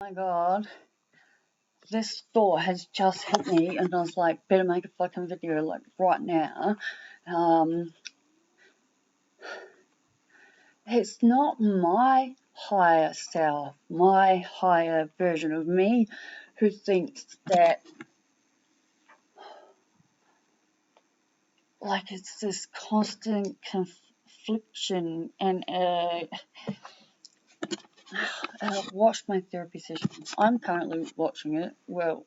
Oh my god, this thought has just hit me, and I was like, better make a fucking video like right now. It's not my higher self, my higher version of me, who thinks that, like, it's this constant confliction. And I've watched my therapy session. I'm currently watching it. Well,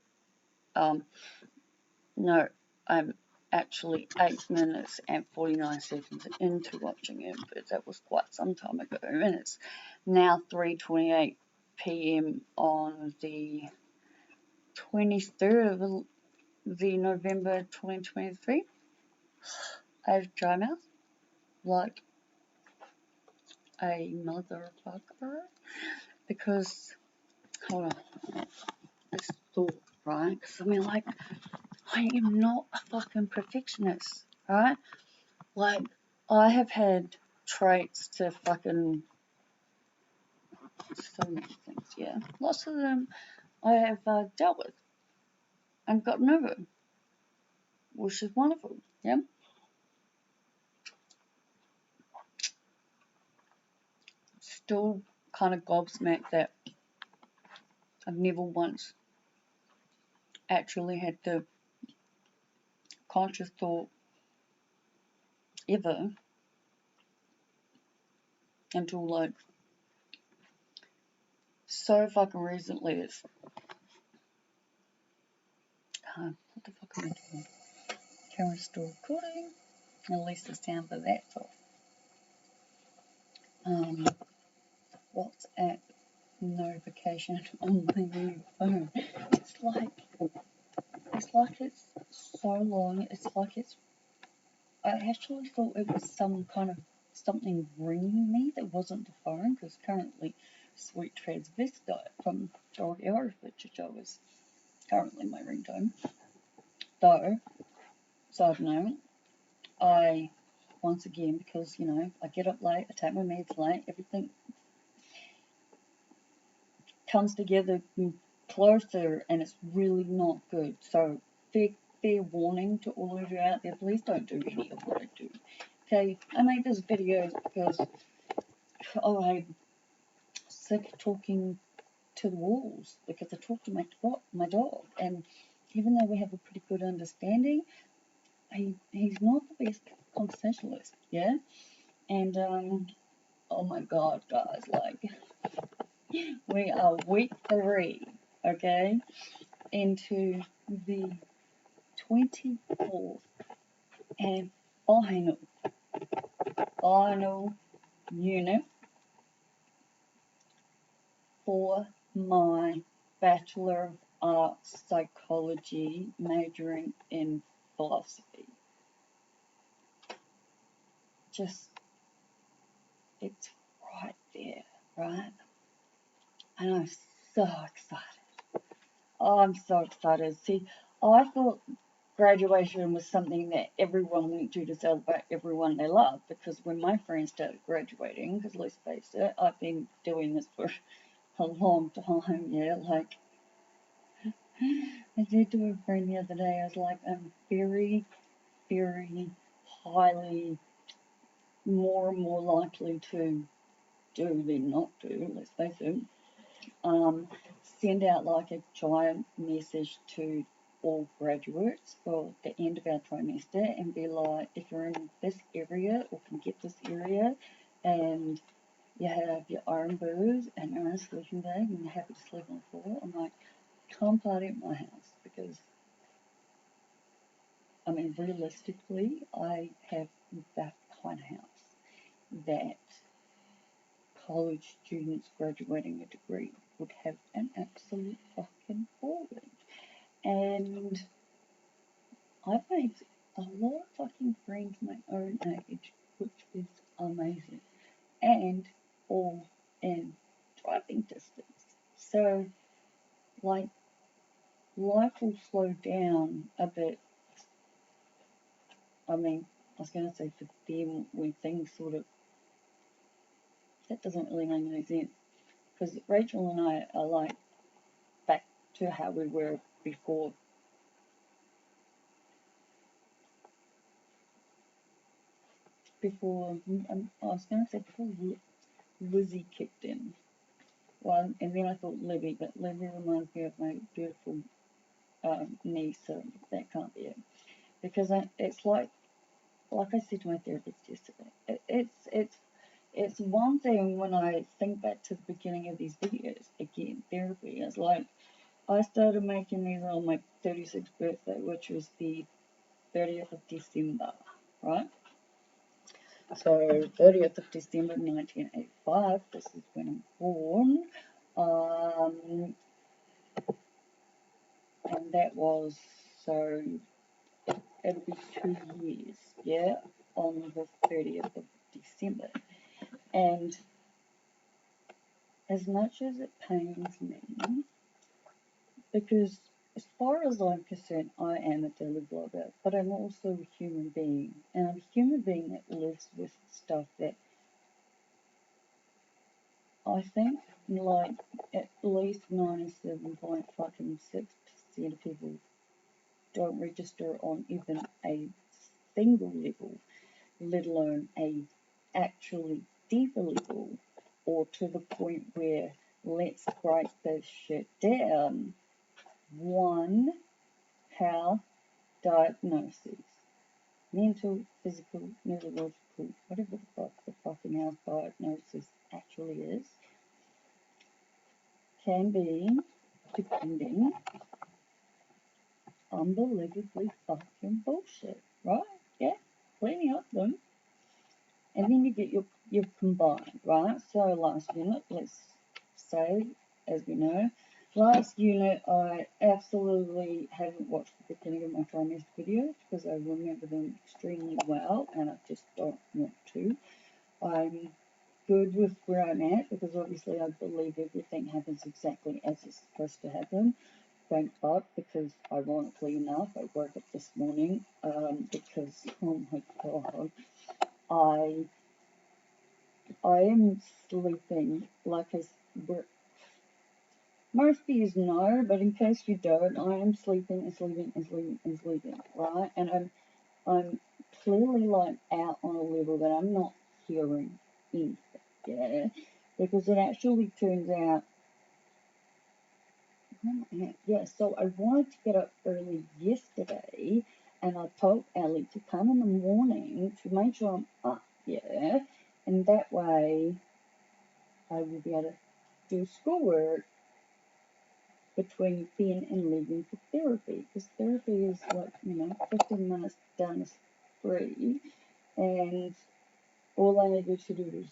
no, I'm actually 8 minutes and 49 seconds into watching it, but that was quite some time ago, and it's now 3:28 p.m. on the 23rd of the November 2023. I have dry mouth like a motherfucker because, hold on, this thought, right? Because I mean, like, I am not a fucking perfectionist, right? Like, I have had traits to fucking so many things, yeah. Lots of them I have dealt with and gotten over, which is wonderful, yeah. Still kind of gobsmacked that I've never once actually had the conscious thought ever until like so fucking recently. It's what the fuck am I doing? Camera's still recording. At least the sound for that's off. WhatsApp notification on my new phone. It's like it's so long. It's like it's. I actually thought it was some kind of something ringing me that wasn't the phone, because currently Sweet Transvestite from Dog Hour Literature was currently my ringtone. Though, side note, I, once again, because, you know, I get up late, I take my meds late, everything comes together closer, and it's really not good. So, fair warning to all of you out there, please don't do any of what I do. Okay, I made this video because I'm sick of talking to the walls, because I talk to my dog, and even though we have a pretty good understanding, he's not the best conversationalist, yeah? And, oh my god, guys, like, we are week 3, okay, into the 24th and final unit for my Bachelor of Arts Psychology, majoring in philosophy. Just, it's right there, right? And I'm so excited. Oh, I'm so excited. See, I thought graduation was something that everyone went to celebrate everyone they love, because when my friends started graduating, because let's face it, I've been doing this for a long time, yeah, like, I said to a friend the other day, I was like, I'm very, very highly more and more likely to do than not do, let's face it. Send out like a giant message to all graduates for the end of our trimester and be like, if you're in this area or can get this area and you have your own booze and your own sleeping bag and you're happy to sleep on the floor, I'm like, come party at my house, because I mean, realistically, I have that kind of house that college students graduating a degree would have an absolute fucking ball with. And I've made a lot of fucking friends my own age, which is amazing, and all in driving distance. So, like, life will slow down a bit. I mean, I was going to say for them when things sort of, that doesn't really make any sense, because Rachel and I are like to how we were before. I was going to say before Lizzie kicked in. Well, and then I thought Libby, but Libby reminds me of my beautiful niece, so that can't be it. Because it's like I said to my therapist yesterday, it's one thing when I think back to the beginning of these videos, again, therapy, it's like I started making these on my 36th birthday, which was the 30th of December, right? So 30th of December 1985, this is when I'm born, and that was, so it'll be 2 years, yeah, on the 30th of December. And as much as it pains me, because as far as I'm concerned, I am a daily blogger, but I'm also a human being, and I'm a human being that lives with stuff that I think, like, at least 97.6% of people don't register on even a single level, let alone a actually deeper level, or to the point where let's break this shit down. One, health diagnoses. Mental, physical, neurological, whatever the fuck the fucking health diagnosis actually is, can be, depending, unbelievably fucking bullshit, right? Yeah, plenty of them. And then you get your combined, right? So last unit, let's say, as we know, last unit I absolutely haven't watched the beginning of my trimester videos because I remember them extremely well and I just don't want to. I'm good with where I'm at because obviously I believe everything happens exactly as it's supposed to happen. Thank God, because ironically enough, I woke up this morning because, oh my God, I am sleeping like most of you know, but in case you don't, I am sleeping and sleeping and sleeping and sleeping, right? And I'm clearly like out on a level that I'm not hearing anything, yeah? Because it actually turns out, yeah, so I wanted to get up early yesterday, and I told Ellie to come in the morning to make sure I'm up, yeah? And that way I will be able to do schoolwork between then and leaving for therapy, because therapy is like, 15 minutes down the street, and all I needed to do was,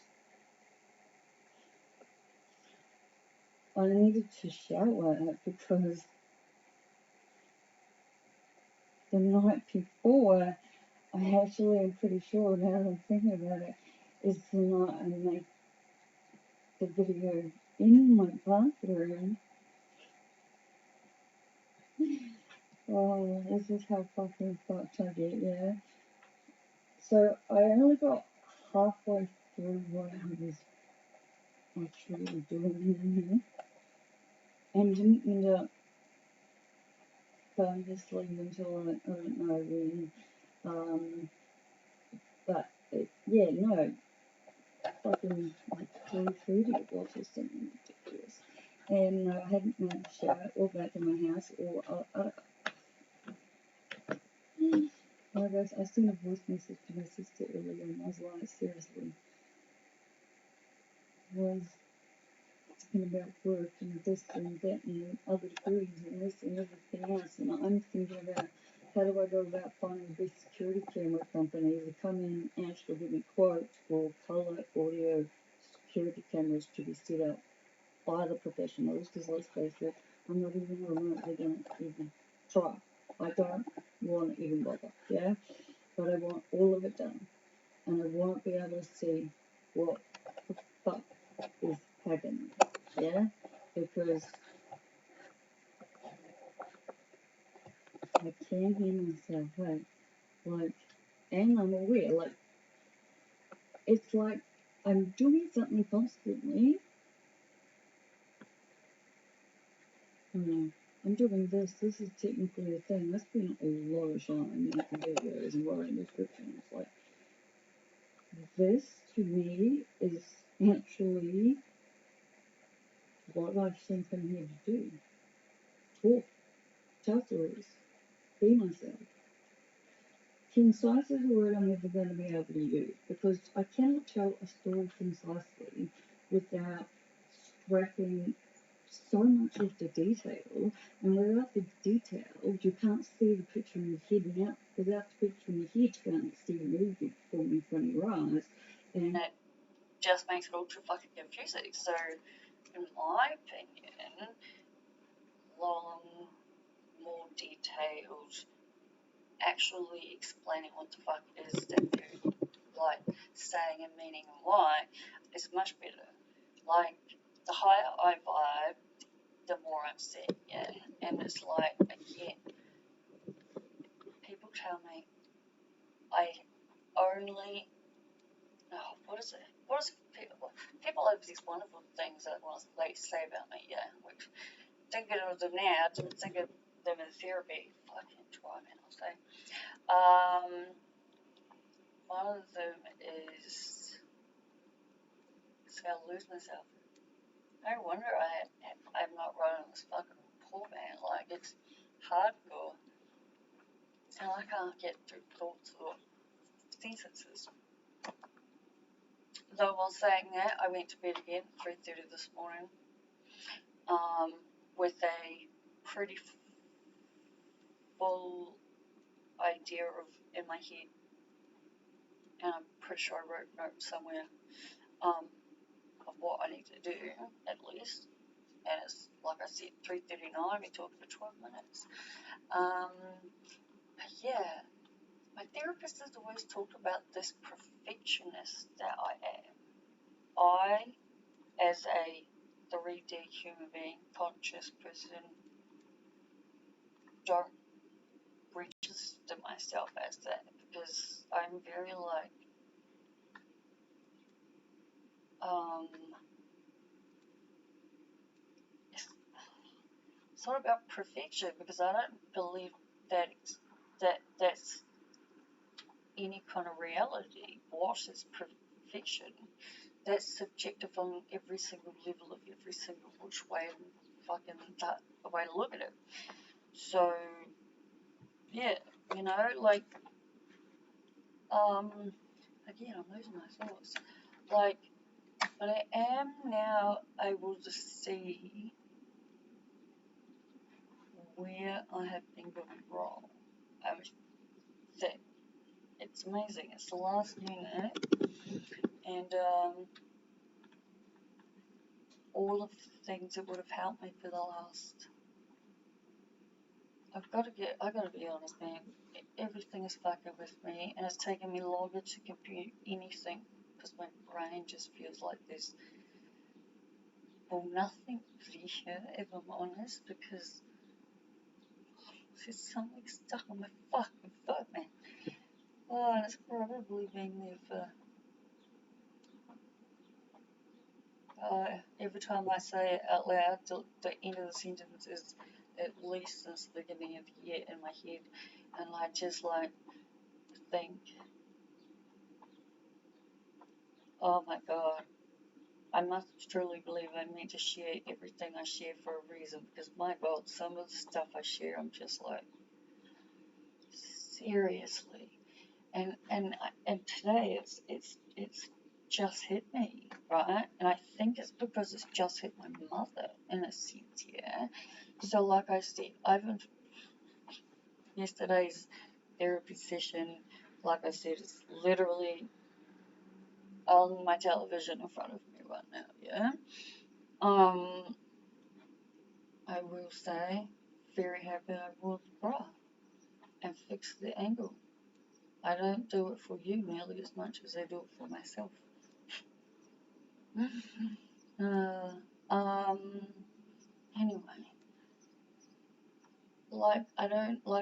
I needed to shower because the night before, I actually am pretty sure, now that I'm thinking about it, is the night I made the video in my bathroom. Oh, this is how fucking fucked I get, yeah? So I only got halfway through what I was actually doing and didn't end up going to sleep until I don't know when. But yeah, no, fucking like 3:30 it was or something ridiculous. And I hadn't made a shower or back in my house or oh guys, I sent a voice message to my sister earlier and I was like, seriously, was talking about work and this and that and other degrees and this and everything else, and I'm thinking about how do I go about finding the best security camera company to come in and actually give me quotes for colour audio security cameras to be set up by the professionals, because let's face it, I'm not even remotely going to even try. I don't want to even bother, yeah? But I want all of it done. And I want to be able to see what the fuck is happening, yeah? Because I can't hear myself, hey? Like, and I'm aware, like, it's like I'm doing something constantly. I'm doing this. This is technically a thing. I spent a lot of time making videos and writing descriptions. Like, this to me is actually what I think I'm here to do. Talk, tell stories, be myself. Concise is a word I'm never going to be able to use because I cannot tell a story concisely without scrapping so much of the detail, and without the detail, you can't see the picture in your head, and without the picture in your head, you can't see the movie forming in front of your eyes, and it just makes it ultra fucking confusing. So, in my opinion, long, more detailed, actually explaining what the fuck it is that you like saying and meaning and why is much better. Like, the higher I vibe, the more I'm seeing it. And it's like, again, people tell me I only, what is it? What is people have these wonderful things that they say about me, yeah, which thinking of them now, didn't think of them in therapy. Fucking try, man, I'll say. One of them is, I'll lose myself. No wonder I'm not running this fucking poor man. Like, it's hardcore. And I can't get through thoughts or sentences. Though while saying that, I went to bed again at 3:30 this morning with a pretty full idea in my head. And I'm pretty sure I wrote notes somewhere of what I need to do, at least. And it's, like I said, 3:39, we talked for 12 minutes. But yeah, my therapist has always talked about this perfectionist that I am. I, as a 3D human being, conscious person, don't register myself as that because I'm very like, it's not about perfection because I don't believe that that's any kind of reality. What is perfection? That's subjective on every single level of every single which way and fucking that the way to look at it. So yeah, you know, like again I'm losing my thoughts. Like, but I am now able to see where I have been going wrong. I think it's amazing. It's the last unit, and all of the things that would have helped me for the last. I gotta be honest, man. Everything is fucking with me, and it's taken me longer to compute anything because my brain just feels like there's nothing there, if I'm honest, because there's something stuck on my fucking foot, man. Oh, and it's probably been there for. Every time I say it out loud, the end of the sentence is at least since the beginning of the year in my head, and I just like think, oh my god, I must truly believe I'm meant to share everything I share for a reason, because my god, some of the stuff I share, I'm just like, seriously, and today it's just hit me, right? And I think it's because it's just hit my mother in a sense, yeah. So like I said, yesterday's therapy session, like I said, it's literally on my television in front of me right now, yeah. I will say, very happy I bought the bra and fixed the angle. I don't do it for you nearly as much as I do it for myself. Anyway, like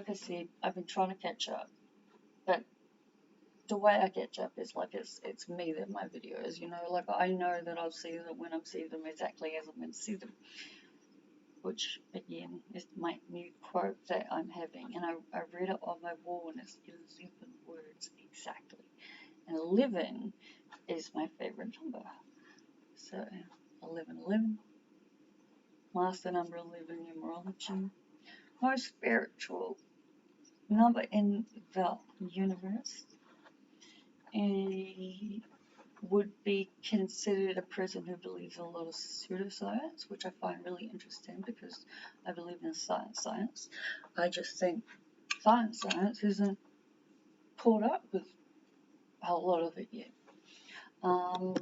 I said, I've been trying to catch up, but the way I catch up is like it's me that my videos, you know, like I know that I'll see them when I'm seeing them exactly as I'm going to see them. which again is my new quote that I'm having, and I read it on my wall, and it's 11 words exactly. And 11 is my favorite number. So 1111, master number 11 numerology, most spiritual number in the universe, and would be considered a person who believes in a lot of pseudoscience, which I find really interesting because I believe in science. I just think science isn't caught up with a lot of it yet. But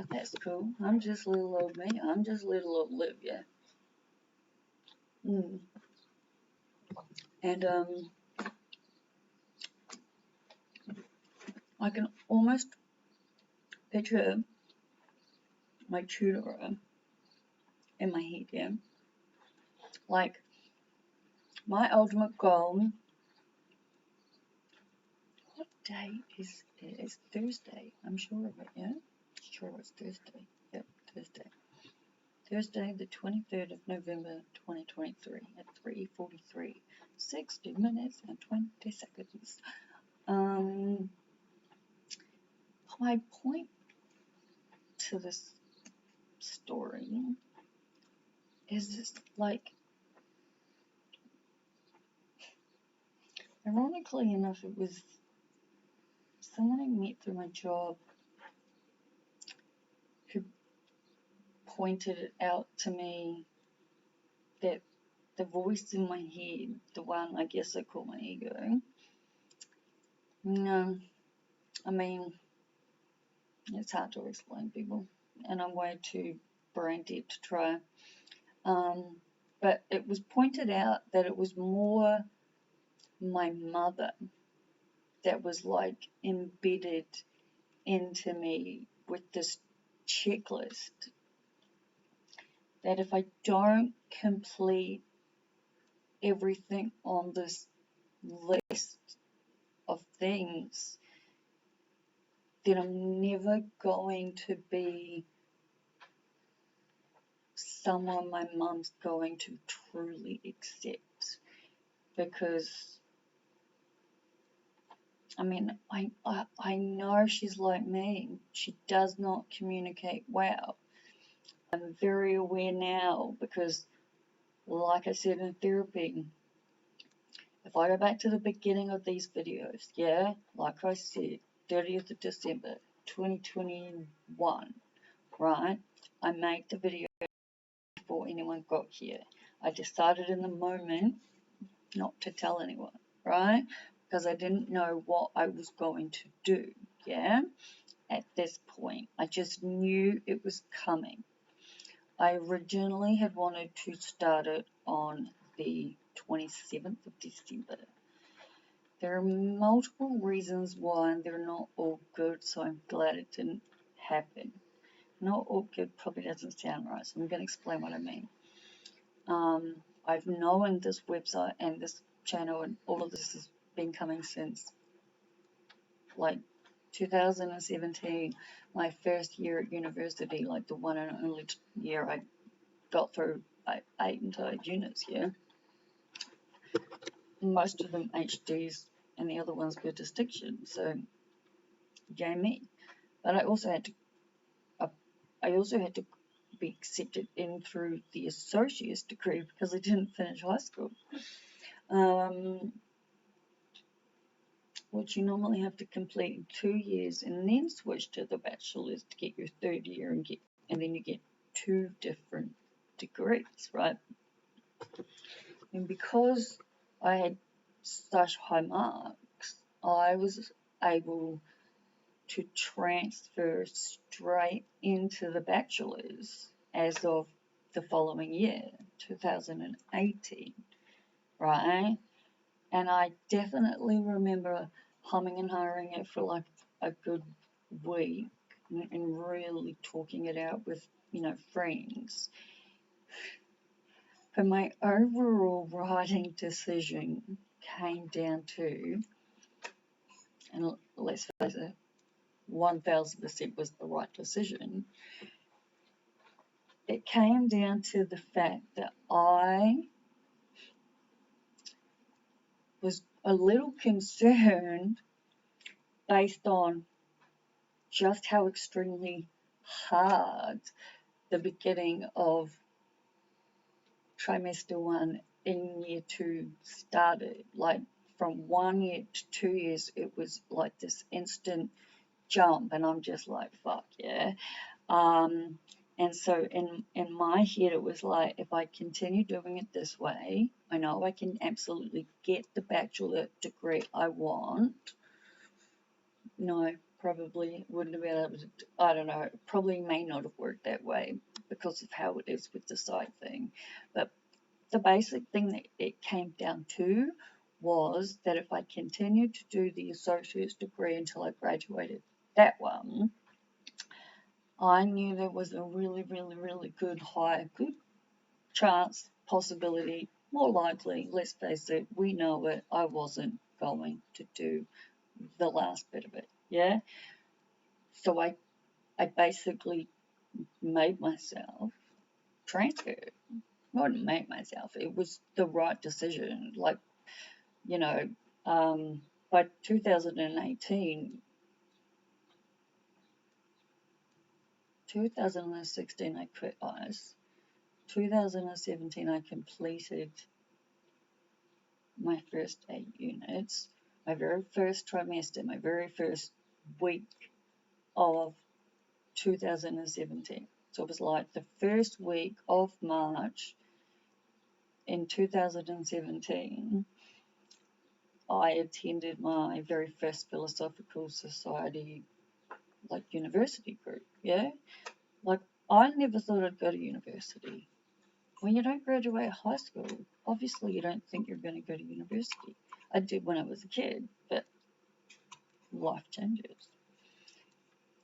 that's cool. I'm just little old me. I'm just little old Liv, yeah. And I can almost picture my tutor in my head, yeah. Like, my ultimate goal. What day is it? It's Thursday. I'm sure of it, yeah? Sure, it's Thursday. Yep, Thursday. Thursday, the 23rd of November, 2023 at 3:43, 60 minutes and 20 seconds. My point to this story is just like, ironically enough, it was someone I met through my job who pointed it out to me that the voice in my head, the one I guess I call my ego, no, I mean, it's hard to explain, people, and I'm way too brain dead to try. But it was pointed out that it was more my mother that was like embedded into me with this checklist that if I don't complete everything on this list of things, then I'm never going to be someone my mum's going to truly accept. Because, I mean, I know she's like me. She does not communicate well. I'm very aware now because, like I said in therapy, if I go back to the beginning of these videos, yeah, like I said, 30th of December, 2021, right? I made the video before anyone got here. I decided in the moment not to tell anyone, right? Because I didn't know what I was going to do, yeah? At this point, I just knew it was coming. I originally had wanted to start it on the 27th of December. There are multiple reasons why, and they're not all good, so I'm glad it didn't happen. Not all good probably doesn't sound right, so I'm going to explain what I mean. I've known this website and this channel and all of this has been coming since like 2017, my first year at university, like the one and only year I got through 8 entire units, yeah. Most of them HDs and the other ones were distinctions, so yay me. But I also had to be accepted in through the associate's degree because I didn't finish high school. Which you normally have to complete in 2 years and then switch to the bachelor's to get your third year and then you get 2 different degrees, right? And because I had such high marks, I was able to transfer straight into the bachelor's as of the following year, 2018, right? And I definitely remember humming and hawing it for like a good week and really talking it out with, friends. But my overall writing decision came down to, and let's face it, 1000% was the right decision, it came down to the fact that I was a little concerned based on just how extremely hard the beginning of trimester 1 in year 2 started. Like from 1 year to 2 years, it was like this instant jump, and I'm just like, fuck yeah. And so in my head, it was like, if I continue doing it this way, I know I can absolutely get the bachelor degree I want. No, probably wouldn't have been able to, I don't know, it probably may not have worked that way because of how it is with the side thing. But the basic thing that it came down to was that if I continued to do the associate's degree until I graduated that one, I knew there was a really, really, really good chance, possibility, more likely, let's face it, we know it, I wasn't going to do the last bit of it, yeah? So I basically made myself transfer. Not make myself, it was the right decision. Like, you know, by 2018, 2016 I quit ICE. 2017 I completed my first 8 units, my very first trimester, my very first week of 2017. So it was like the first week of March in 2017, I attended my very first Philosophical Society, like, university group, yeah? Like, I never thought I'd go to university. When you don't graduate high school, obviously you don't think you're going to go to university. I did when I was a kid, but life changes.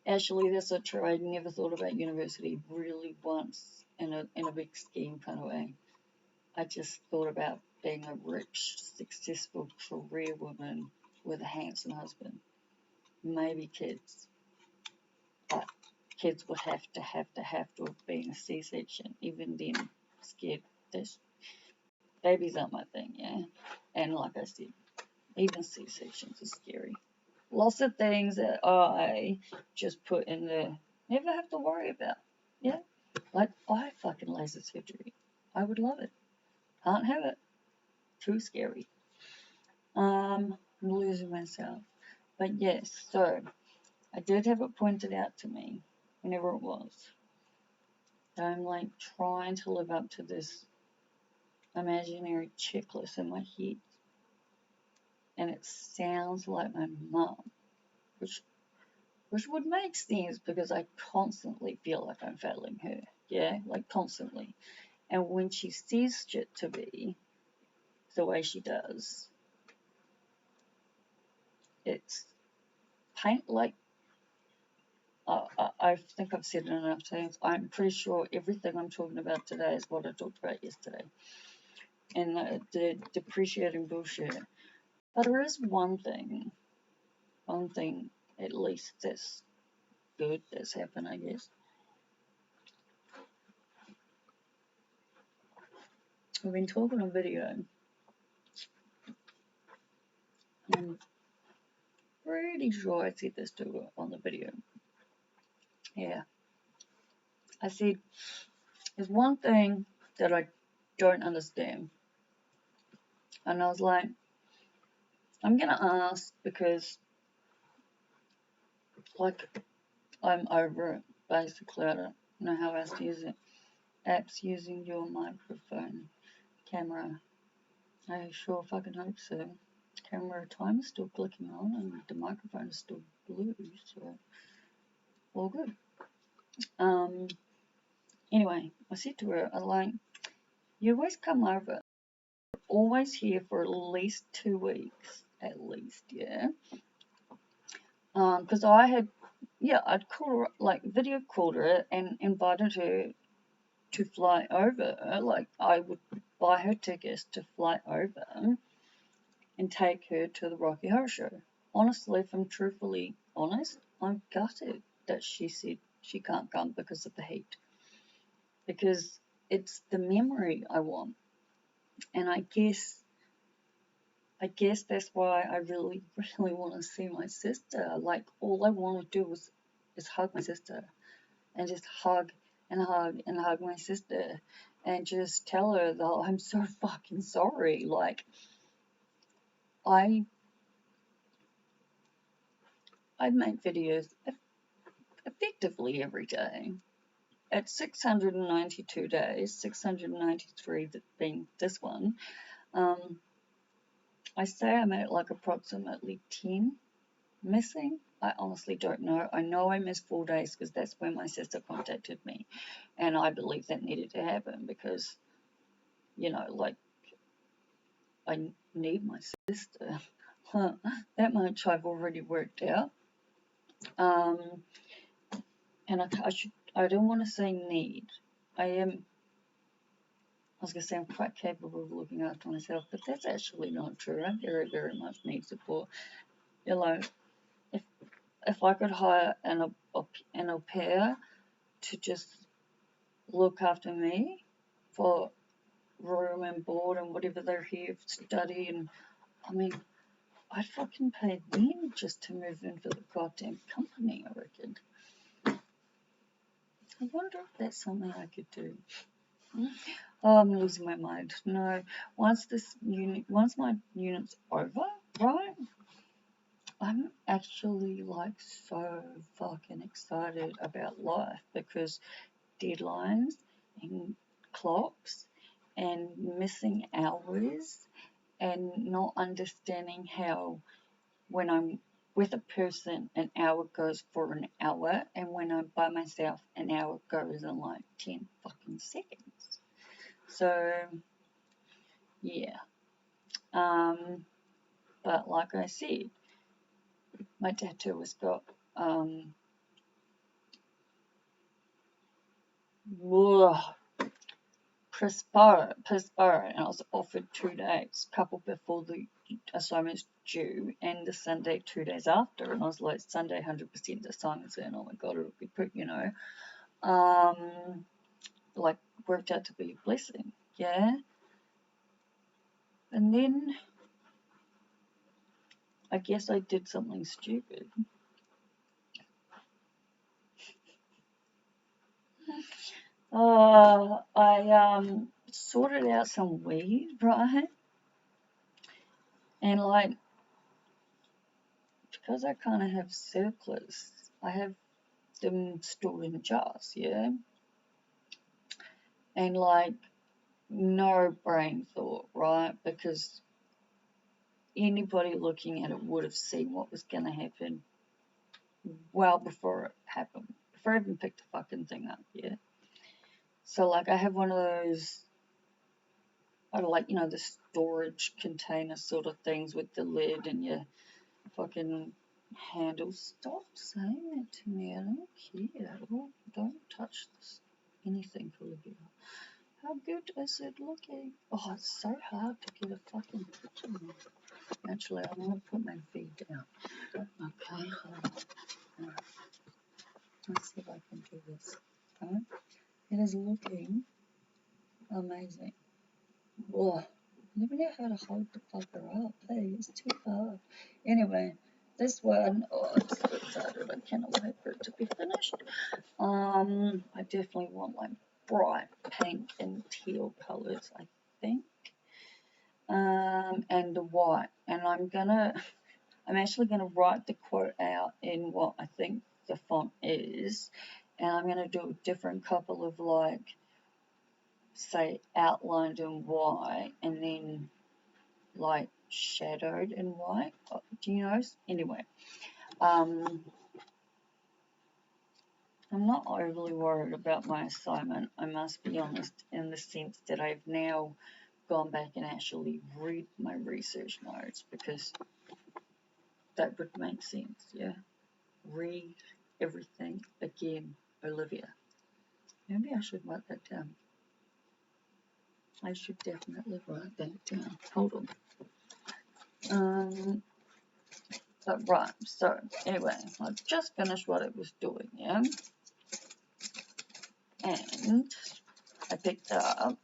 Actually, that's not true. I never thought about university really once in a big scheme kind of way. I just thought about being a rich, successful career woman with a handsome husband. Maybe kids. But kids would have to have been a C-section. Even then, scared. This babies aren't my thing, yeah. And like I said, even C-sections are scary. Lots of things that I just put in the never have to worry about. Yeah, like I fucking laser surgery. I would love it. Can't have it. Too scary. I'm losing myself. But yes, so I did have it pointed out to me whenever it was. I'm like trying to live up to this imaginary checklist in my head. And it sounds like my mum, which would make sense because I constantly feel like I'm failing her. Yeah, like constantly. And when she says shit to me the way she does, it's like, I think I've said it enough times. I'm pretty sure everything I'm talking about today is what I talked about yesterday. And the depreciating bullshit. But there is one thing at least that's good that's happened, I guess. We've been talking on video. I'm pretty sure I said this too on the video. Yeah. I said, there's one thing that I don't understand. And I was like, I'm going to ask because, like, I'm over it, basically. I don't know how else to use it. Apps using your microphone, camera. I sure fucking hope so. Camera time is still clicking on and the microphone is still blue, so all good. Anyway, I said to her, I'm like, you always come over, always here for at least 2 weeks, at least, yeah? Because I'd called her, like, video called her and invited her to fly over. Like, I would buy her tickets to fly over and take her to the Rocky Horror Show. Honestly, if I'm truthfully honest, I'm gutted that she said she can't come because of the heat. because it's the memory I want. And I guess that's why I really, really want to see my sister. Like, all I want to do is hug my sister, and just hug and hug and hug my sister, and just tell her that I'm so fucking sorry. Like, I make videos effectively every day. At 692 days, 693 being this one, I say I'm at like approximately 10 missing. I honestly don't know. I know I missed 4 days because that's when my sister contacted me, and I believe that needed to happen because, you know, like, I need my sister. That much I've already worked out. And I don't want to say need. I was going to say I'm quite capable of looking after myself, but that's actually not true. I very, very much need support. You know, if I could hire an au pair to just look after me for room and board and whatever they're here to study, and I mean, I'd fucking pay them just to move in for the goddamn company, I reckon. I wonder if that's something I could do. Oh, I'm losing my mind. No, once my unit's over, right? I'm actually like so fucking excited about life because deadlines and clocks and missing hours and not understanding how when I'm with a person an hour goes for an hour, and when I'm by myself an hour goes in like 10 fucking seconds. So yeah, but like I said, my tattoo has got perspire, and I was offered 2 days, couple before the assignment's due, and the Sunday 2 days after, and I was like, Sunday 100% assignments, and oh my god, it'll be quick, you know. Like, worked out to be a blessing, yeah. And then I guess I did something stupid. I sorted out some weed, right? And like, because I kind of have surplus, I have them stored in jars, yeah? And like, no brain thought, right? Because anybody looking at it would have seen what was going to happen well before it happened, before I even picked the fucking thing up, yeah? So like, I have one of those, I like, you know, the storage container sort of things with the lid and your fucking handle. Stop saying that to me, I don't care. Don't touch this, anything, Olivia. How good is it looking? Oh, it's so hard to get a fucking picture of. Actually, I want to put my feet down. Okay, hold on. Let's see if I can do this. Okay. It is looking amazing. Whoa. I never know how to hold the fucker up. Hey, it's too hard. Anyway, this one, oh, I'm so excited. I cannot wait for it to be finished. I definitely want like bright pink and teal colors, I think. And the white. And I'm actually gonna write the quote out in what I think the font is. And I'm gonna do a different couple of like, say, outlined in white and then like shadowed in white. Do you know? Anyway, I'm not overly worried about my assignment, I must be honest, in the sense that I've now gone back and actually read my research notes, because that would make sense, yeah? Read everything again, Olivia. Maybe I should write that down. I should definitely write that down. Hold on. But right, so anyway, I've just finished what it was doing, yeah? And I picked up,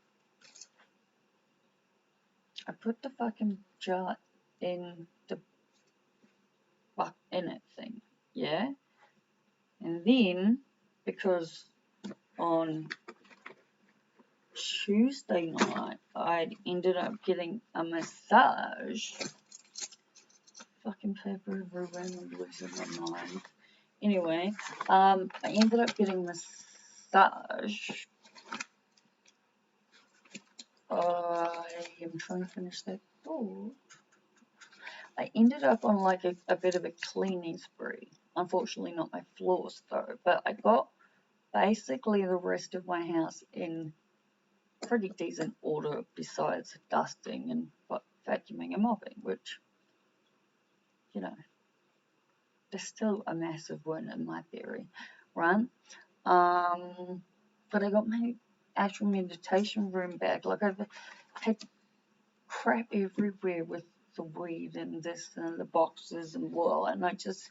I put the fucking jar in the in it thing, yeah? And then, because on Tuesday night, I ended up getting a massage. Fucking paper everywhere, I'm losing my mind. Anyway, I ended up getting a massage. I am trying to finish that thought. I ended up on like a bit of a cleaning spree. Unfortunately, not my floors though, but I got basically the rest of my house in pretty decent order besides dusting and vacuuming and mopping, which, you know, there's still a massive win in my theory, right? But I got my actual meditation room back. Like, I've had crap everywhere with the weed and this and the boxes and blah, and I've just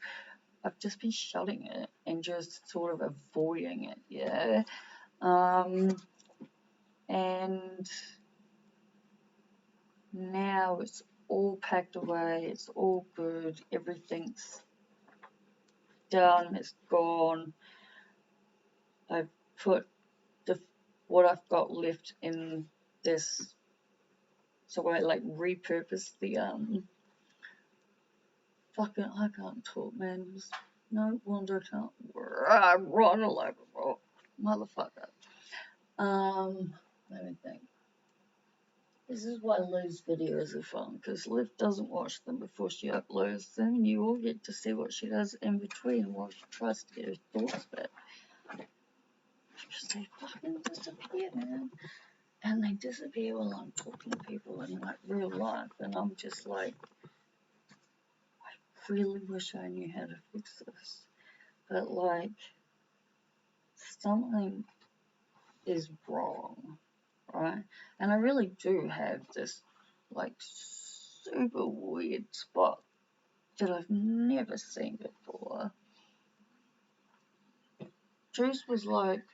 been shutting it and just sort of avoiding it, yeah. And now it's all packed away, it's all good, everything's done, it's gone. I've put what I've got left in this, so I like repurposed the fucking, I can't talk, man. No wonder I can't run like a motherfucker. Let me think. This is why Liv's videos are fun, because Liv doesn't watch them before she uploads them, and you all get to see what she does in between while she tries to get her thoughts back. Because they fucking disappear, man. And they disappear while I'm talking to people in like real life, and I'm just like, I really wish I knew how to fix this. But like, something is wrong, right? And I really do have this like super weird spot that I've never seen before. Juice was like,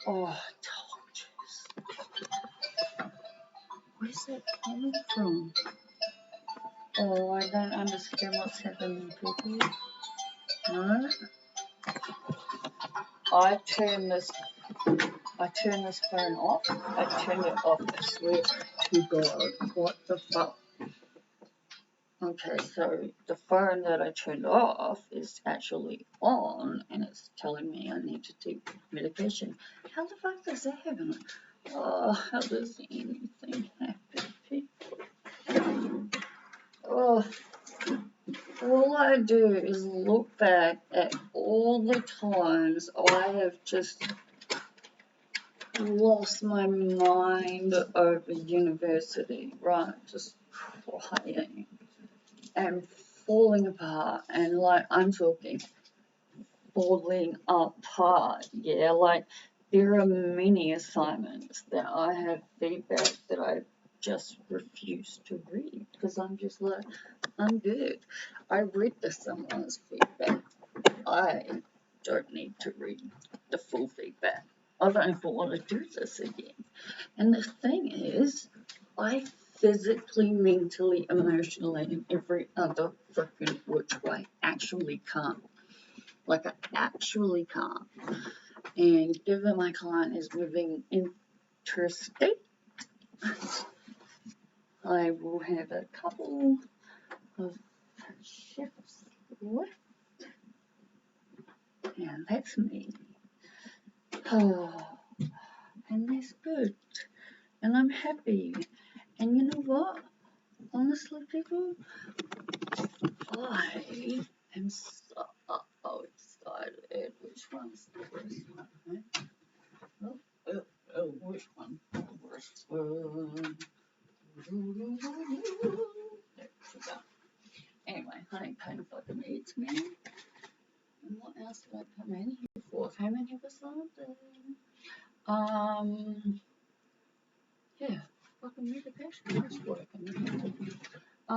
oh, Juice, where's that coming from? Oh, I don't understand what's happening, people. No? I turn this phone off. I turned it off, I swear to God. What the fuck? Okay, so the phone that I turned off is actually on, and it's telling me I need to take medication. How the fuck does that happen? Oh, how does anything happen, people? Oh, all I do is look back at all the times I have just lost my mind over university, right? Just crying and falling apart, and like, I'm talking falling apart, yeah, like, there are many assignments that I have feedback that I just refuse to read, because I'm just like, I'm good. I read someone's feedback. I don't need to read the full feedback. I don't even want to do this again. And the thing is, I physically, mentally, emotionally, and every other freaking which way actually can't. Like, I actually can't. And given my client is moving interstate, I will have a couple of shifts left. And that's me. Oh, and that's good. And I'm happy. And you know what? Honestly, people, I am so excited. Which one's the worst one? Oh, which one? The worst one. There we go. Anyway, honey kind of fucking eats me. And what else did I come in here for? I came in here for something. Yeah, fucking medication is what I come in here for.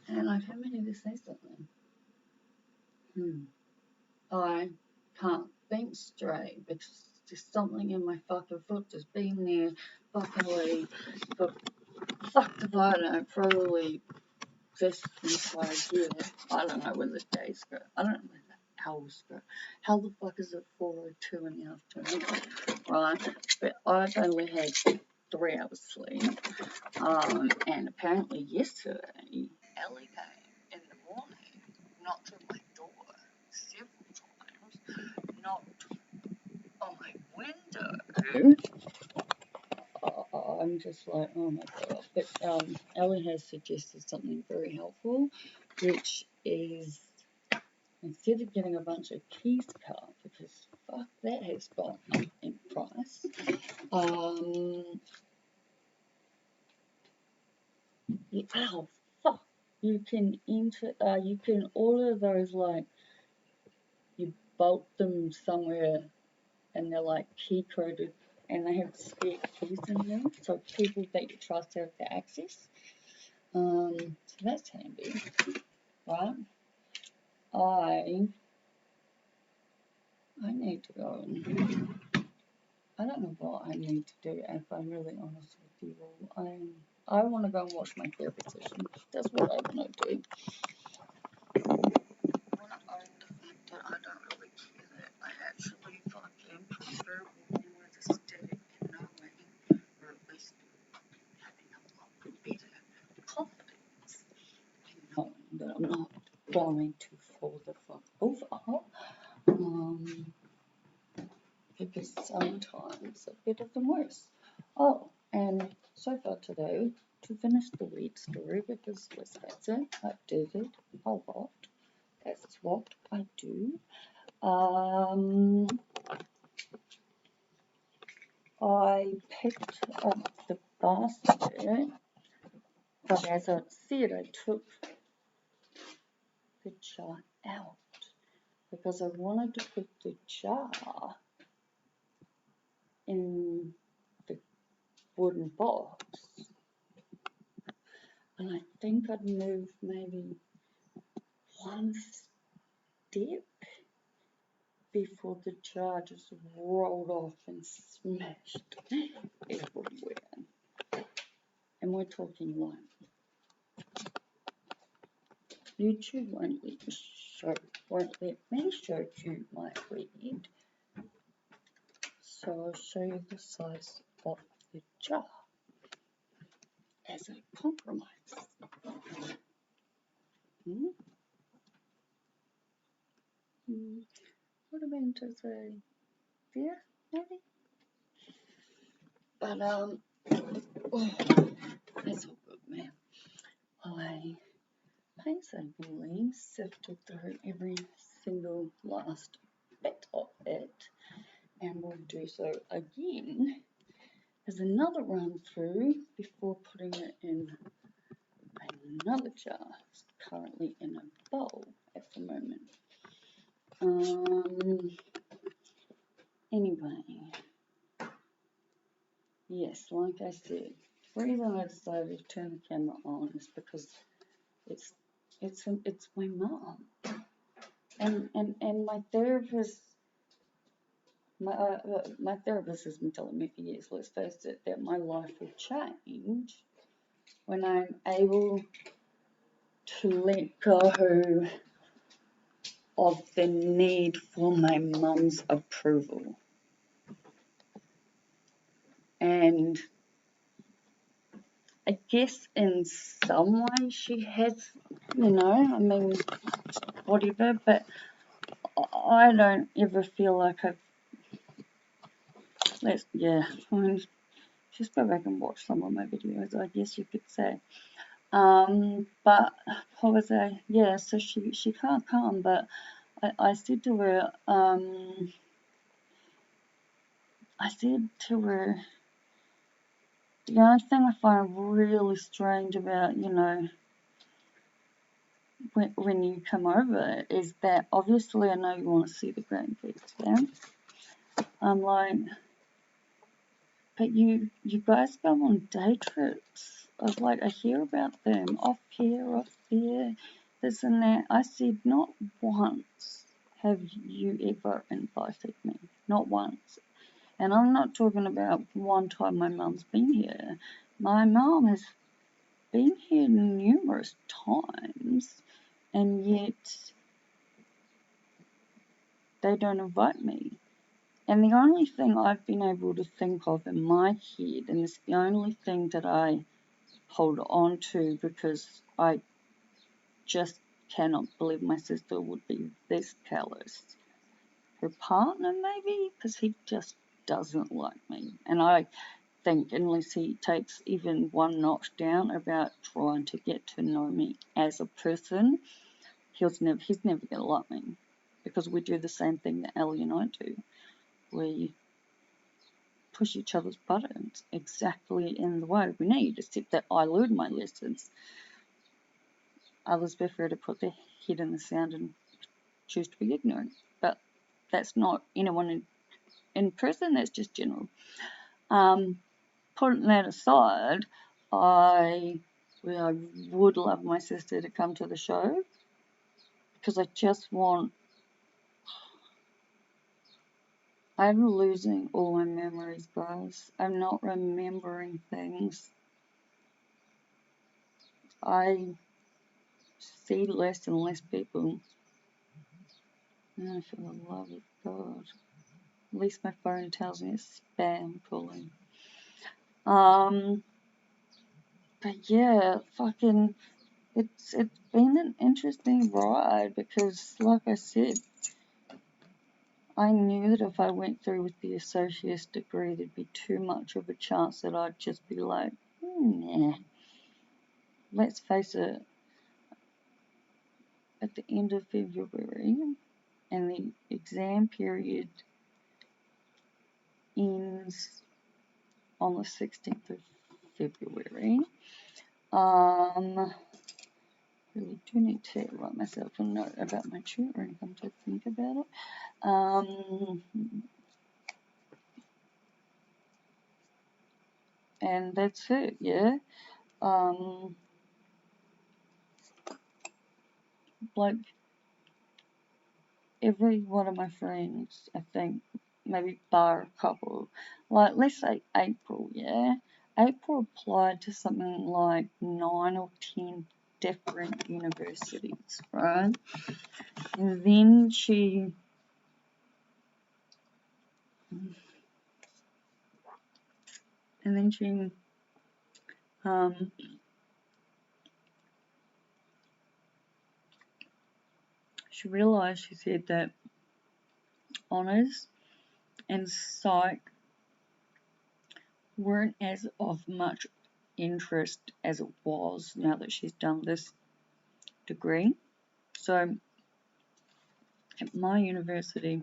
And I came in here to say something. I can't think straight because there's something in my fucking foot that's been there fucking for fuck if I know, probably just inside here. I don't know where the days go. I don't know where the hours go. How the fuck is it 4:02 in the afternoon? Right? But I've only had 3 hours sleep. And apparently yesterday, Ellie came in the morning, knocked on my door several times, knocked on my window. I'm just like, oh my god. But Ellie has suggested something very helpful, which is instead of getting a bunch of keys cut, because fuck, that has gone up in price. Oh fuck, you can order those, like, you bolt them somewhere and they're like key coded and they have spare keys in them, so people that you trust have the access. So that's handy, right? I need to go and I don't know what I need to do, if I'm really honest with you all. I want to go and watch my therapy session. That's what I want to do. I want to own the fact that I don't really care that I actually fucking prefer walking with a stick and knowing, or at least having a lot better confidence in knowing that I'm not going to fall the fuck over. Because sometimes are better than worse. Oh, and so far today, to finish the weed story, because let's face it, I did it a lot. That's what I do. I picked up the basket, but as I said, I took the jar out because I wanted to put the jar in the wooden box. And I think I'd moved maybe one step before the jar just rolled off and smashed everywhere. And we're talking like YouTube won't let me show you my weed. So I'll show you the size of the jar as a compromise. Would have been to say there, maybe. But oh, that's all good, man. I painstakingly sifted through every single last bit of it, and will do so again as another run through before putting it in another jar. It's currently in a bowl at the moment. Anyway, yes, like I said, the reason I decided to turn the camera on is because it's my mom, and my therapist. My therapist has been telling me for years, let's face it, that my life will change when I'm able to let go of the need for my mum's approval. And I guess in some way she has, I mean, whatever, but I don't ever feel like just go back and watch some of my videos, I guess you could say. But what was I? Yeah, so she can't come, but I said to her, the only thing I find really strange about, when you come over is that obviously I know you want to see the grandkids, yeah? I'm like, but you guys go on day trips. I was like, I hear about them off here, off there, this and that. I said, not once have you ever invited me? Not once. And I'm not talking about one time my mum's been here. My mum has been here numerous times, and yet they don't invite me. And the only thing I've been able to think of in my head, and it's the only thing that I hold on to because I just cannot believe my sister would be this callous. Her partner, maybe, because he just doesn't like me. And I think unless he takes even one notch down about trying to get to know me as a person, he's never going to like me. Because we do the same thing that Ellie and I do. We push each other's buttons exactly in the way we need, except that I learn my lessons. Others prefer to put their head in the sand and choose to be ignorant. But that's not anyone in person, that's just general. Putting that aside, I would love my sister to come to the show because I just want. I'm losing all my memories, guys. I'm not remembering things. I see less and less people. And for the love of God. At least my phone tells me it's spam calling. But yeah, fucking, it's been an interesting ride because, like I said, I knew that if I went through with the associate's degree, there'd be too much of a chance that I'd just be like, nah. Let's face it, at the end of February, and the exam period ends on the 16th of February, really do need to write myself a note about my tutoring, come to think about it. And that's it, yeah. Like, every one of my friends, I think, maybe bar a couple, like, let's say April, yeah? April applied to something like 9 or 10 different universities, right? And then she she realised, she said that honours and psych weren't as of much interest as it was now that she's done this degree. So at my university,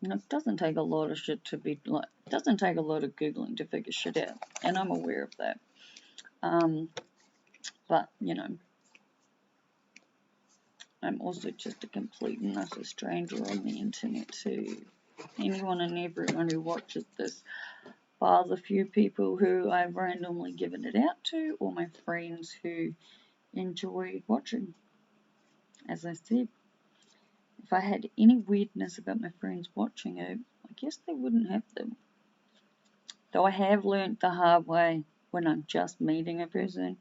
it doesn't take a lot of shit to be like, it doesn't take a lot of Googling to figure shit out, and I'm aware of that. But, you know, I'm also just a complete and utter stranger on the internet to anyone and everyone who watches this, bar the few people who I've randomly given it out to, or my friends who enjoy watching. As I said, if I had any weirdness about my friends watching it, I guess they wouldn't have them. Though I have learnt the hard way when I'm just meeting a person,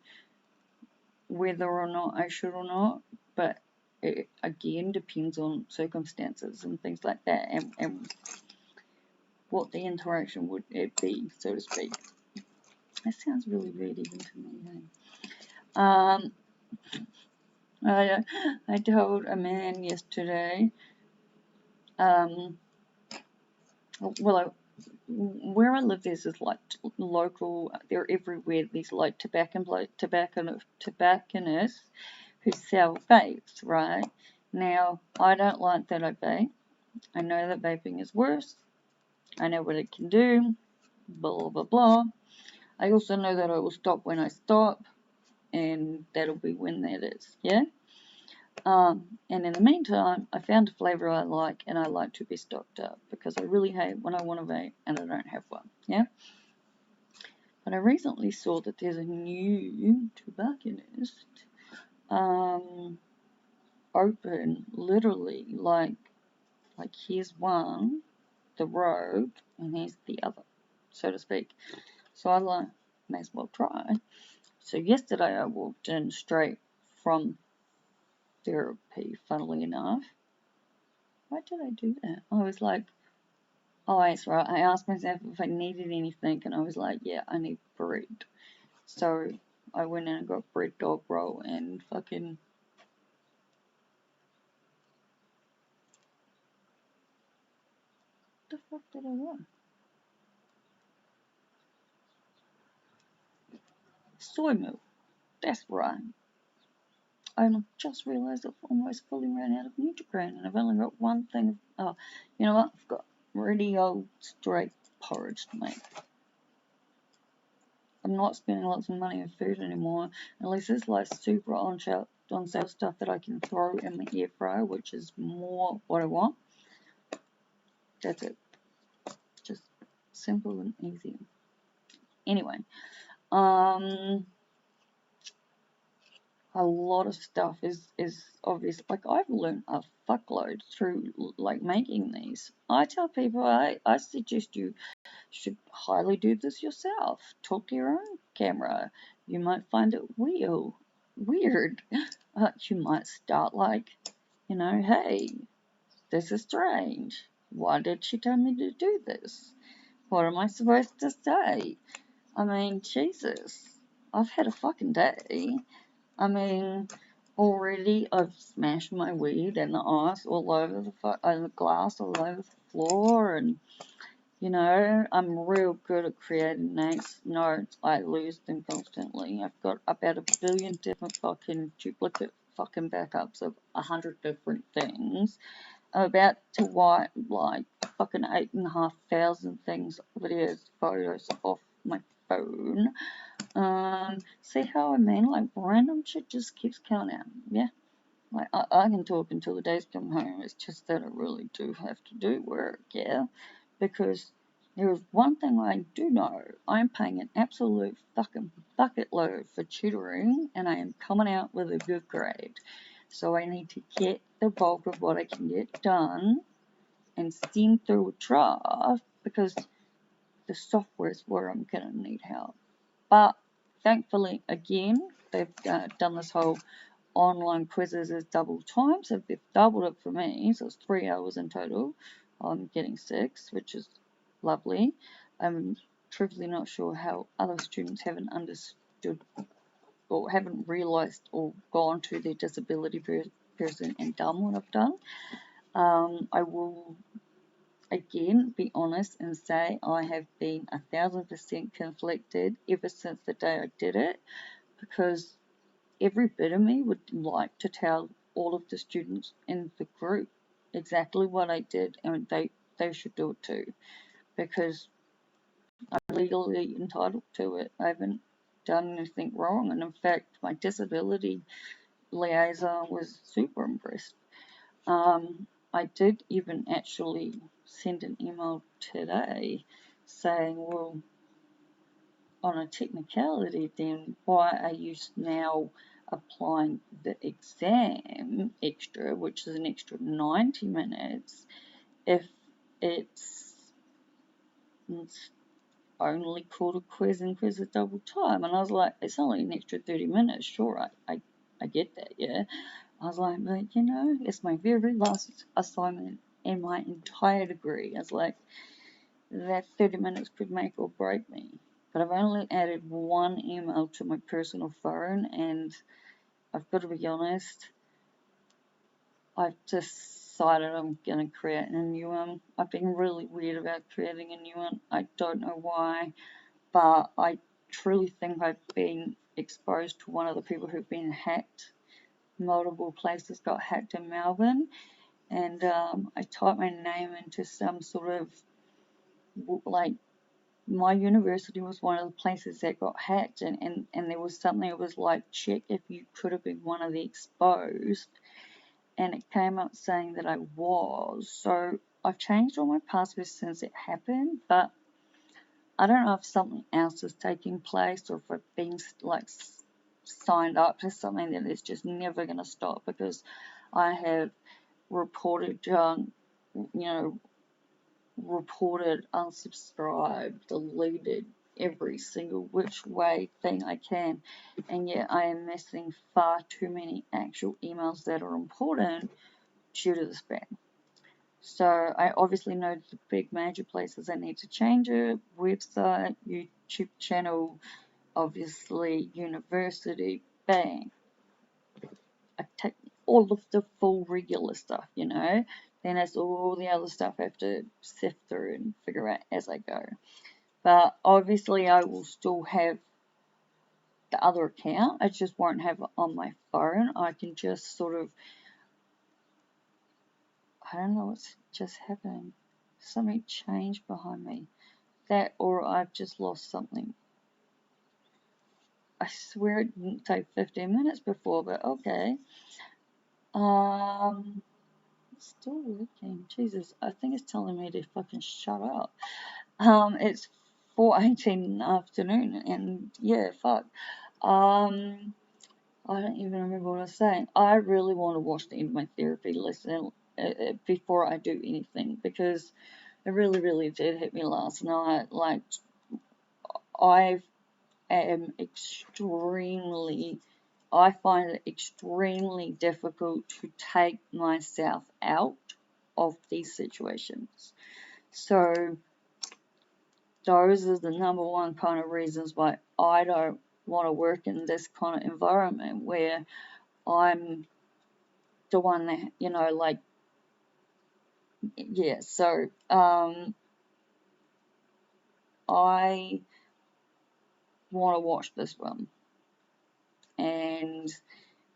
whether or not I should or not, but it again depends on circumstances and things like that, and what the interaction would it be, so to speak. That sounds really weird even to me, hey? I told a man yesterday, where I live, there's this like local, they're everywhere, these like tobacconists who sell vapes, right? Now, I don't like that I vape. I know that vaping is worse. I know what it can do, blah, blah, blah. I also know that I will stop when I stop, and that'll be when that is, yeah? And in the meantime, I found a flavour I like, and I like to be stocked up, because I really hate when I want a vape and I don't have one, yeah? But I recently saw that there's a new tobacconist, open, literally, like here's one, the road, and here's the other, so to speak. So I like, may as well try. So yesterday I walked in straight from therapy, funnily enough. Why did I do that? I was like, oh, that's right. I asked myself if I needed anything, and I was like, yeah, I need bread. So I went in and got bread dog roll and fucking. What the fuck did I want? Soy milk. That's right. I just realised I've almost fully ran out of Nutrigrain, and I've only got one thing. Oh, you know what? I've got really old straight porridge to make. I'm not spending lots of money on food anymore. At least it's like super on sale stuff that I can throw in my air fryer, which is more what I want. That's it. Just simple and easy. Anyway, a lot of stuff is obvious. Like, I've learned a fuckload through like making these. I tell people I suggest you should highly do this yourself. Talk to your own camera. You might find it weird. You might start like, hey, this is strange. Why did she tell me to do this? What am I supposed to say? I mean, Jesus. I've had a fucking day. I mean, already I've smashed my weed and the ice all over the glass all over the floor, and I'm real good at creating notes. I lose them constantly. I've got about 1 billion different fucking duplicate fucking backups of 100 different things. I'm about to wipe like fucking 8,500 things, videos, photos off my phone. See how I mean? Like, random shit just keeps coming out. Yeah. Like, I can talk until the days come home. It's just that I really do have to do work, yeah? Because there is one thing I do know. I'm paying an absolute fucking bucket load for tutoring, and I am coming out with a good grade. So I need to get the bulk of what I can get done and steam through a draft, because the software is where I'm going to need help. But thankfully, again, they've done this whole online quizzes as double time, so they've doubled it for me, so it's 3 hours in total. I'm getting 6, which is lovely. I'm truthfully not sure how other students haven't understood or haven't realised or gone to their disability person and done what I've done. I will again be honest and say I have been 1,000% conflicted ever since the day I did it, because every bit of me would like to tell all of the students in the group exactly what I did, and they should do it too, because I'm legally entitled to it. I haven't done anything wrong, and in fact my disability liaison was super impressed. I did even actually send an email today saying, well, on a technicality, then why are you now applying the exam extra, which is an extra 90 minutes, if it's only called a quiz and quiz is double time? And I was like, it's only an extra 30 minutes. Sure, I get that, yeah. I was like, but it's my very last assignment in my entire degree. I was like, that 30 minutes could make or break me. But I've only added one email to my personal phone, and I've got to be honest, I've decided I'm going to create a new one. I've been really weird about creating a new one. I don't know why, but I truly think I've been exposed to one of the people who've been hacked. Multiple places got hacked in Melbourne, and I typed my name into some sort of, like, my university was one of the places that got hacked, and there was something that was like, check if you could have been one of the exposed, and it came up saying that I was. So I've changed all my passwords since it happened, but I don't know if something else is taking place, or if I've been like signed up to something that is just never going to stop, because I have reported, reported, unsubscribed, deleted every single which way thing I can, and yet I am missing far too many actual emails that are important due to the spam. So I obviously know the big major places I need to change it: website, YouTube channel, obviously university, bang. I take all of the full regular stuff, then it's all the other stuff I have to sift through and figure out as I go. But obviously I will still have the other account, I just won't have it on my phone. I can just sort of, I don't know what's just happened. Something changed behind me. That, or I've just lost something. I swear it didn't take 15 minutes before, but okay. It's still working. Jesus, I think it's telling me to fucking shut up. It's 4:18 in the afternoon, and yeah, fuck. I don't even remember what I was saying. I really want to watch the end of my therapy lesson before I do anything, because it really, really did hit me last night. Like, I find it extremely difficult to take myself out of these situations. So those are the number one kind of reasons why I don't want to work in this kind of environment where I'm the one that, like, yeah, so, I want to watch this one and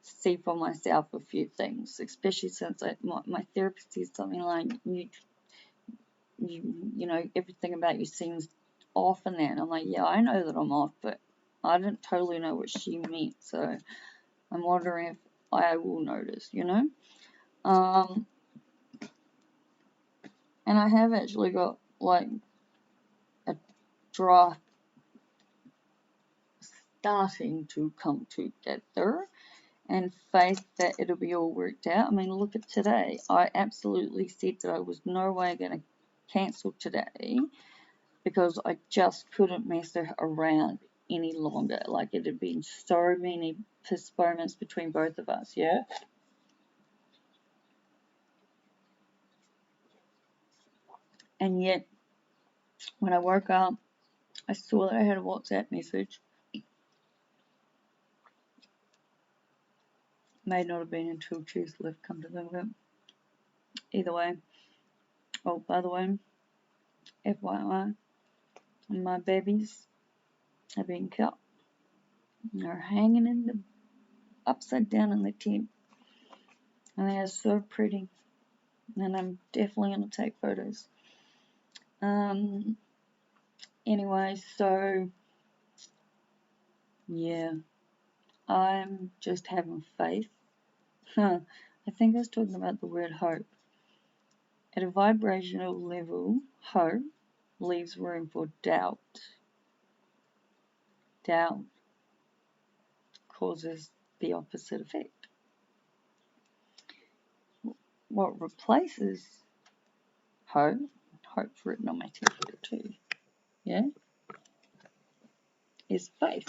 see for myself a few things, especially since my therapist says something like, everything about you seems off and that. I'm like, yeah, I know that I'm off, but I didn't totally know what she meant, so I'm wondering if I will notice, and I have actually got, like, a draft starting to come together, and faith that it'll be all worked out. I mean, look at today. I absolutely said that I was no way going to cancel today because I just couldn't mess around any longer. Like, it had been so many postponements between both of us, yeah? And yet, when I woke up, I saw that I had a WhatsApp message. May not have been until Tuesday left, come to think of it. Either way. Oh, by the way, FYI, my babies have been cut. They're hanging in the upside down in the tent, and they are so pretty. And I'm definitely gonna take photos. Anyway, so yeah, I'm just having faith. I think I was talking about the word hope. At a vibrational level, hope leaves room for doubt. Doubt causes the opposite effect. What replaces hope, hope's written on my t-shirt too, yeah, is faith.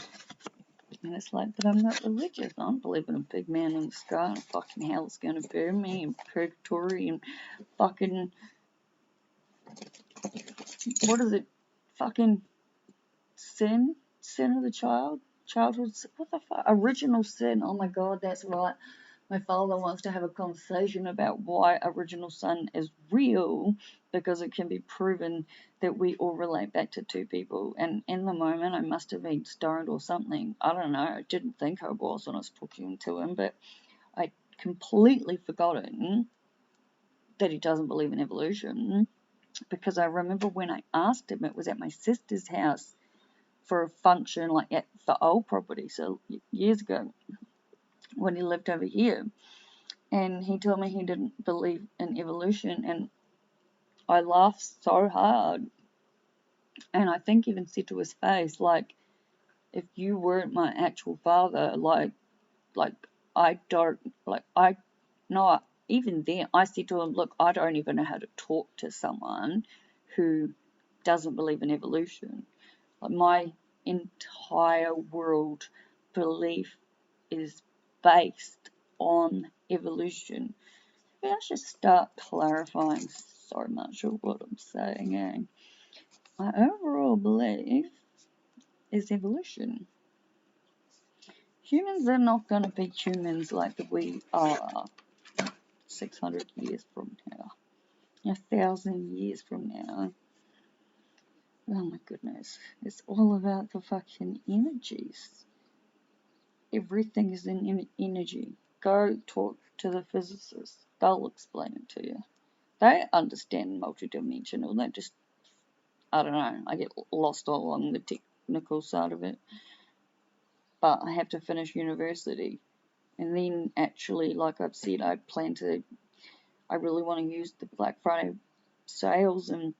And it's like, but I'm not religious. I don't believe in a big man in the sky and fucking hell's gonna burn me and purgatory and fucking, what is it, fucking sin of the childhood, what the fuck, original sin. Oh my god, that's right. My father wants to have a conversation about why original sin is real, because it can be proven that we all relate back to two people. And in the moment, I must have been stoned or something. I don't know. I didn't think I was when I was talking to him, but I completely forgotten that he doesn't believe in evolution, because I remember when I asked him, it was at my sister's house for a function, like at the old property, so years ago, when he lived over here. And he told me he didn't believe in evolution, and I laughed so hard. And I think even said to his face, like, if you weren't my actual father, like I don't, like, I no, even then, I said to him, look, I don't even know how to talk to someone who doesn't believe in evolution. Like, my entire world belief is based on evolution. Maybe I should start clarifying so much of what I'm saying, eh? My overall belief is evolution. Humans are not going to be humans like we are 600 years from now, 1,000 years from now. Oh my goodness, it's all about the fucking energies. Everything is in energy. Go talk to the physicists. They'll explain it to you. They understand multidimensional. They just, I don't know, I get lost along the technical side of it. But I have to finish university. And then actually, like I've said, I really want to use the Black Friday sales and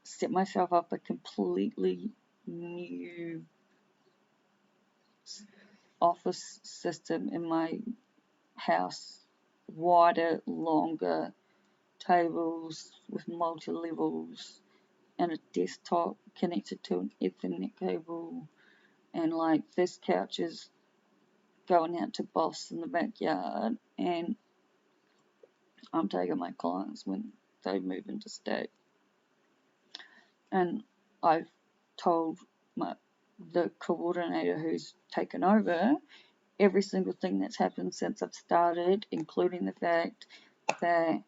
set myself up a completely new office system in my house. Wider, longer tables with multi-levels and a desktop connected to an Ethernet cable, and like this couch is going out to boss in the backyard, and I'm taking my clients when they move into state. And I've told the coordinator who's taken over every single thing that's happened since I've started, including the fact that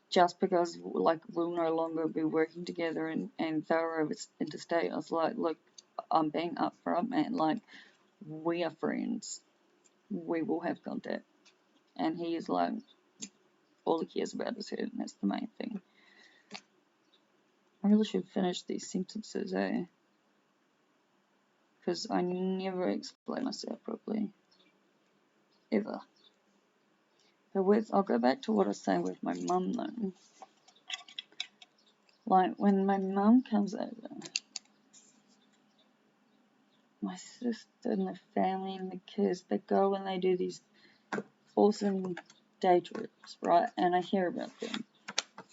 just because like we'll no longer be working together and they're over interstate, I was like, look, I'm being upfront, man, like, we are friends, we will have contact. And he is like, all he cares about is her, and that's the main thing. I really should finish these sentences, eh? Because I never explain myself properly. Ever. But I'll go back to what I was saying with my mum though. Like, when my mum comes over, my sister and the family and the kids, they go and they do these awesome day trips, right? And I hear about them.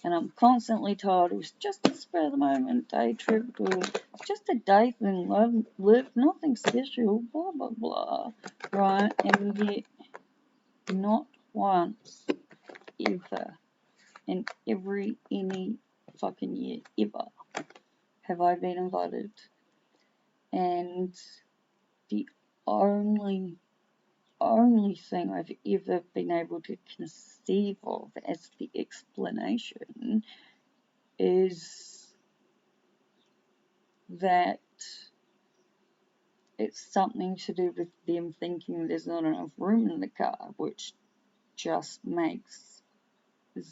And I'm constantly told it was just a spur of the moment day trip, or just a day thing, live, nothing special, blah, blah, blah, right? And yet, not once, ever, in any fucking year, ever, have I been invited. And the only thing I've ever been able to conceive of as the explanation is that it's something to do with them thinking there's not enough room in the car, which just makes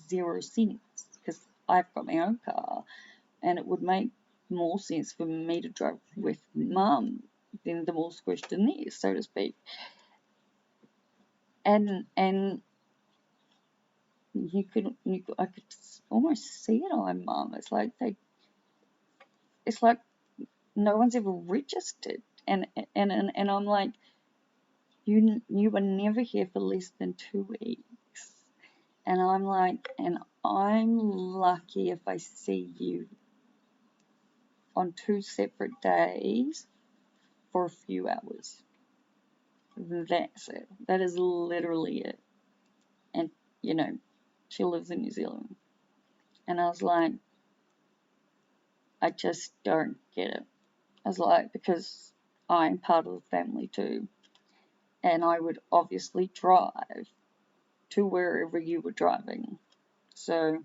zero sense, because I've got my own car, and it would make more sense for me to drive with mum than the more squished in there, so to speak. And I could almost see it on mum. It's like no one's ever registered, and I'm like, you were never here for less than 2 weeks, and I'm like, and I'm lucky if I see you on 2 separate days for a few hours. That's it. That is literally it. And she lives in New Zealand, and I was like, I just don't get it. I was like, because I'm part of the family too, and I would obviously drive to wherever you were driving. So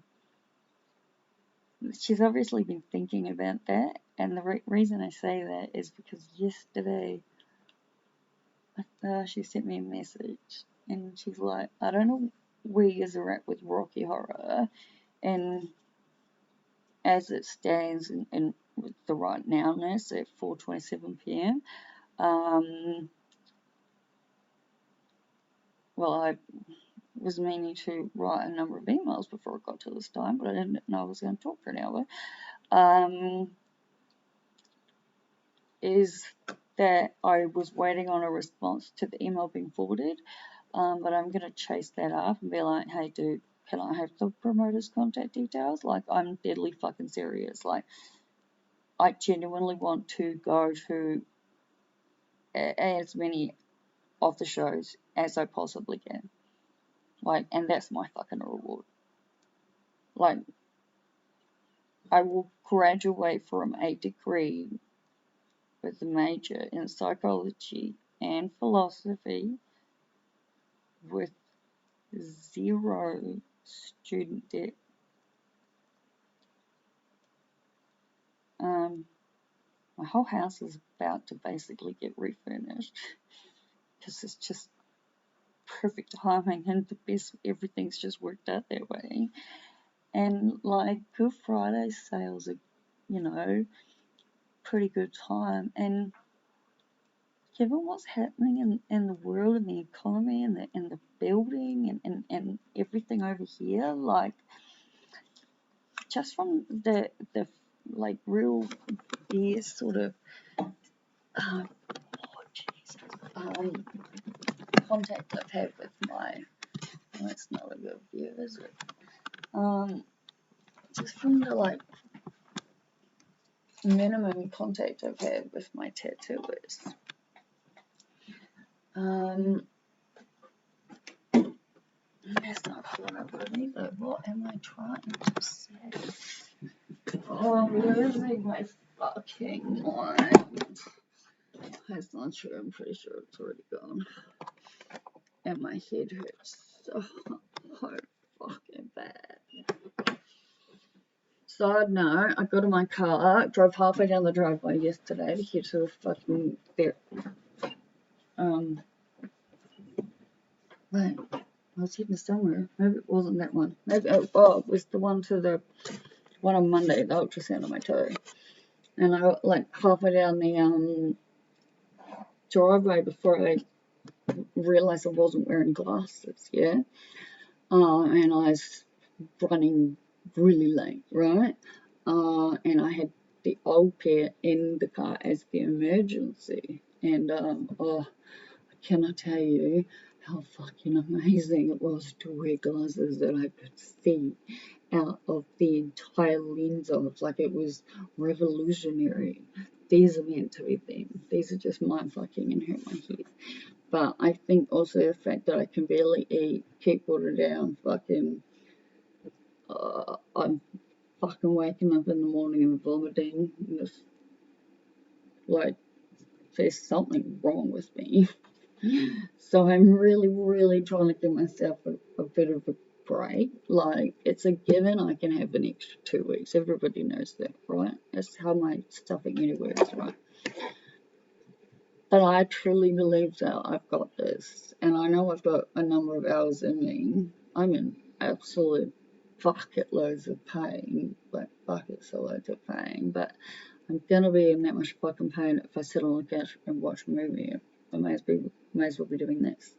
she's obviously been thinking about that, and the reason I say that is because yesterday she sent me a message, and she's like, I don't know where you're at with Rocky Horror, and as it stands in with the right nowness at 4:27 p.m. Well, I was meaning to write a number of emails before it got to this time, but I didn't know I was going to talk for an hour. Is that I was waiting on a response to the email being forwarded, but I'm going to chase that up and be like, hey dude, can I have the promoter's contact details? Like, I'm deadly fucking serious. Like, I genuinely want to go to as many of the shows as I possibly can. Like, and that's my fucking reward. Like, I will graduate from a degree with a major in psychology and philosophy with 0 student debt. My whole house is about to basically get refurnished because it's just perfect timing and the best, everything's just worked out that way. And like, Good Friday sales are, you know, pretty good time. And given what's happening in the world and the economy and the building and everything over here, like, just from the like real fierce sort of contact I've had with my, well, that's not a good view, is it? Just from the like minimum contact I've had with my tattooers. That's not what I put either. What am I trying to say? Oh, I'm losing my fucking mind. That's not true. I'm pretty sure it's already gone. And my head hurts so fucking bad. Side note, I got in my car, drove halfway down the driveway yesterday to head to a fucking wait, I was heading somewhere. Maybe it wasn't that one. Maybe it was the one on Monday, the ultrasound on my toe. And I like halfway down the driveway before I realised I wasn't wearing glasses, yeah. And I was running really late, right? And I had the old pair in the car as the emergency. And I cannot tell you how fucking amazing it was to wear glasses that I could see out of the entire lens of. Like, it was revolutionary. These are meant to be them. These are just mind fucking and hurt my head. But I think also the fact that I can barely eat, keep water down, fucking, I'm fucking waking up in the morning and vomiting. Just, like, there's something wrong with me. So I'm really, really trying to give myself a bit of a break. Like, it's a given I can have an extra 2 weeks. Everybody knows that, right? That's how my stuffing unit works, right? But I truly believe that I've got this. And I know I've got a number of hours in me. I'm in absolute bucket loads of pain. Like, buckets of loads of pain. But I'm gonna be in that much fucking pain if I sit on the couch and watch a movie. I may as well be doing this.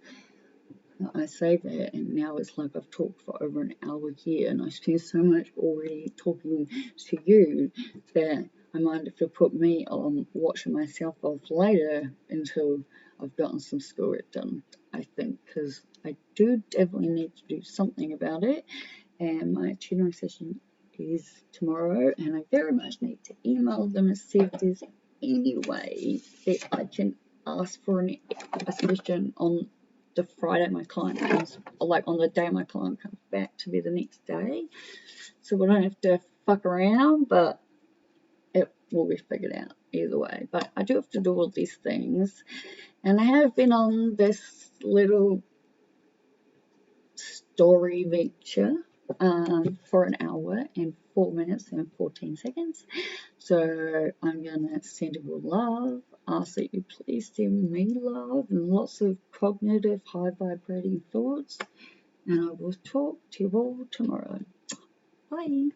I say that, and now it's like I've talked for over an hour here, and I spent so much already talking to you that I might have to put me on watching myself off later until I've gotten some schoolwork done, I think, because I do definitely need to do something about it, and my tutoring session is tomorrow, and I very much need to email them and see if there's any way that I can ask for a session on the Friday my client comes, like on the day my client comes back, to be the next day, so we don't have to fuck around, but it will be figured out either way. But I do have to do all these things, and I have been on this little story venture for an hour and 4 minutes and 14 seconds. So I'm gonna send you love, ask that you please send me love and lots of cognitive high vibrating thoughts, and I will talk to you all tomorrow. Bye.